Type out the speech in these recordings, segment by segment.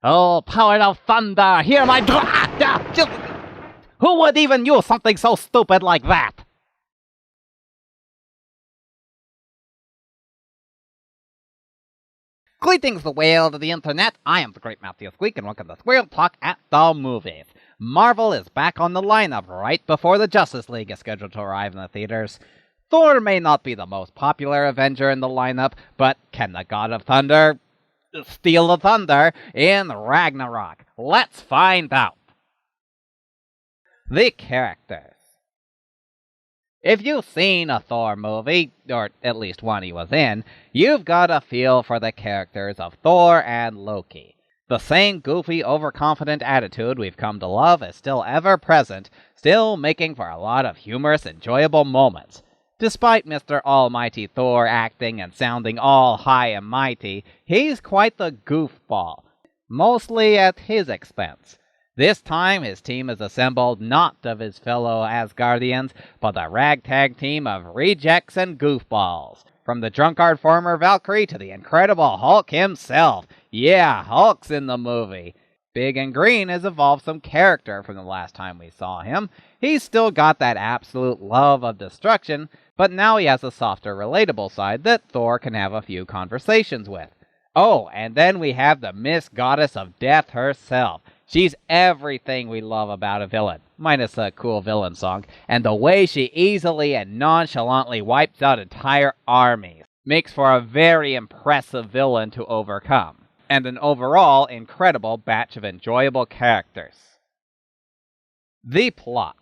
Oh, power of thunder, hear my Who would even use something so stupid like that? Greetings the world of the internet, I am the great Matthew Squeak and welcome to Squirrel Talk at the Movies. Marvel is back on the lineup right before the Justice League is scheduled to arrive in the theaters. Thor may not be the most popular Avenger in the lineup, but can the God of Thunder steal the thunder in Ragnarok? Let's find out. The characters. If you've seen a Thor movie, or at least one he was in, you've got a feel for the characters of Thor and Loki. The same goofy, overconfident attitude we've come to love is still ever present, still making for a lot of humorous, enjoyable moments. Despite Mr. Almighty Thor acting and sounding all high and mighty, he's quite the goofball, mostly at his expense. This time, his team is assembled not of his fellow Asgardians, but a ragtag team of rejects and goofballs. From the drunkard former Valkyrie to the Incredible Hulk himself. Yeah, Hulk's in the movie. Big and Green has evolved some character from the last time we saw him. He's still got that absolute love of destruction, but now he has a softer, relatable side that Thor can have a few conversations with. Oh, and then we have the Miss Goddess of Death herself. She's everything we love about a villain, minus a cool villain song, and the way she easily and nonchalantly wipes out entire armies makes for a very impressive villain to overcome, and an overall incredible batch of enjoyable characters. The plot.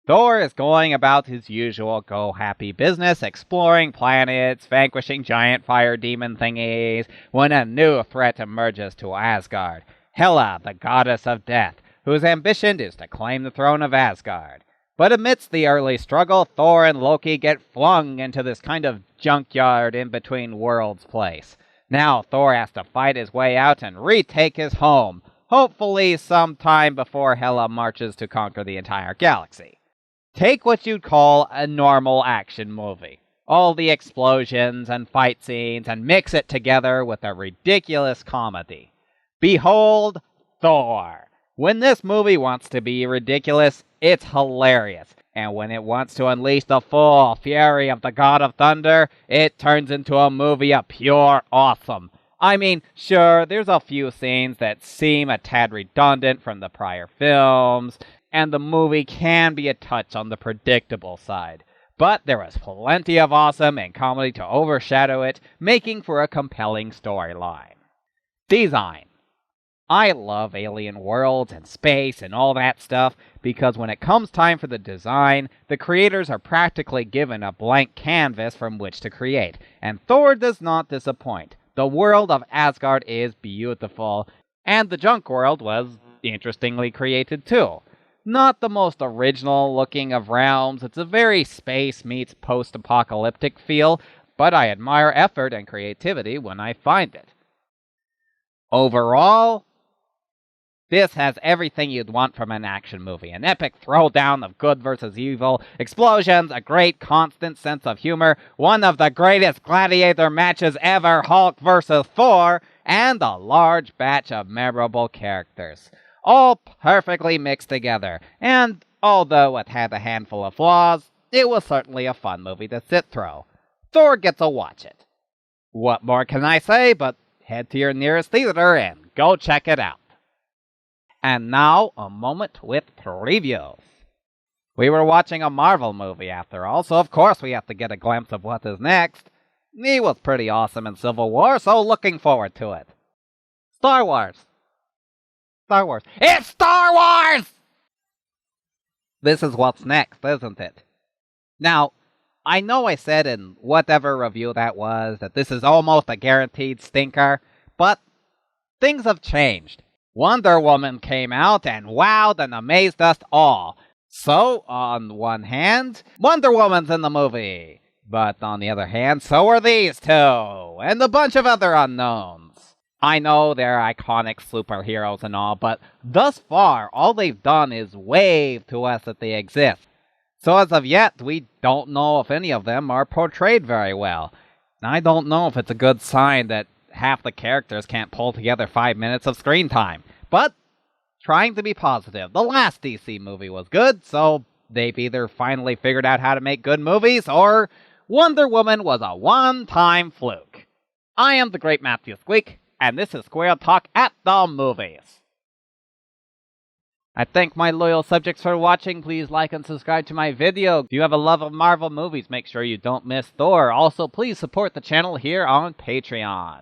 Thor is going about his usual go-happy business, exploring planets, vanquishing giant fire demon thingies, when a new threat emerges to Asgard. Hela, the goddess of death, whose ambition is to claim the throne of Asgard. But amidst the early struggle, Thor and Loki get flung into this kind of junkyard in-between worlds place. Now Thor has to fight his way out and retake his home, hopefully sometime before Hela marches to conquer the entire galaxy. Take what you'd call a normal action movie. All the explosions and fight scenes, and mix it together with a ridiculous comedy. Behold, Thor. When this movie wants to be ridiculous, it's hilarious. And when it wants to unleash the full fury of the God of Thunder, it turns into a movie of pure awesome. I mean, sure, there's a few scenes that seem a tad redundant from the prior films, and the movie can be a touch on the predictable side. But there was plenty of awesome and comedy to overshadow it, making for a compelling storyline. Design. I love alien worlds and space and all that stuff because when it comes time for the design, the creators are practically given a blank canvas from which to create, and Thor does not disappoint. The world of Asgard is beautiful, and the junk world was interestingly created too. Not the most original looking of realms, it's a very space meets post-apocalyptic feel, but I admire effort and creativity when I find it. Overall, this has everything you'd want from an action movie. An epic throwdown of good versus evil, explosions, a great constant sense of humor, one of the greatest gladiator matches ever, Hulk versus Thor, and a large batch of memorable characters. All perfectly mixed together, and although it had a handful of flaws, it was certainly a fun movie to sit through. Thor gets a watch it. What more can I say but head to your nearest theater and go check it out. And now, a moment with previews. We were watching a Marvel movie after all, so of course we have to get a glimpse of what is next. He was pretty awesome in Civil War, so looking forward to it. Star Wars. Star Wars. It's Star Wars! This is what's next, isn't it? Now, I know I said in whatever review that was that this is almost a guaranteed stinker, but things have changed. Wonder Woman came out and wowed and amazed us all. So, on one hand, Wonder Woman's in the movie. But on the other hand, so are these two, and a bunch of other unknowns. I know they're iconic superheroes and all, but thus far, all they've done is wave to us that they exist. So as of yet, we don't know if any of them are portrayed very well. I don't know if it's a good sign that half the characters can't pull together 5 minutes of screen time. But, trying to be positive, the last DC movie was good, so they've either finally figured out how to make good movies, or Wonder Woman was a one-time fluke. I am the Great Matthew Squeak, and this is Squirrel Talk at the Movies. I thank my loyal subjects for watching. Please like and subscribe to my video. If you have a love of Marvel movies, make sure you don't miss Thor. Also, please support the channel here on Patreon.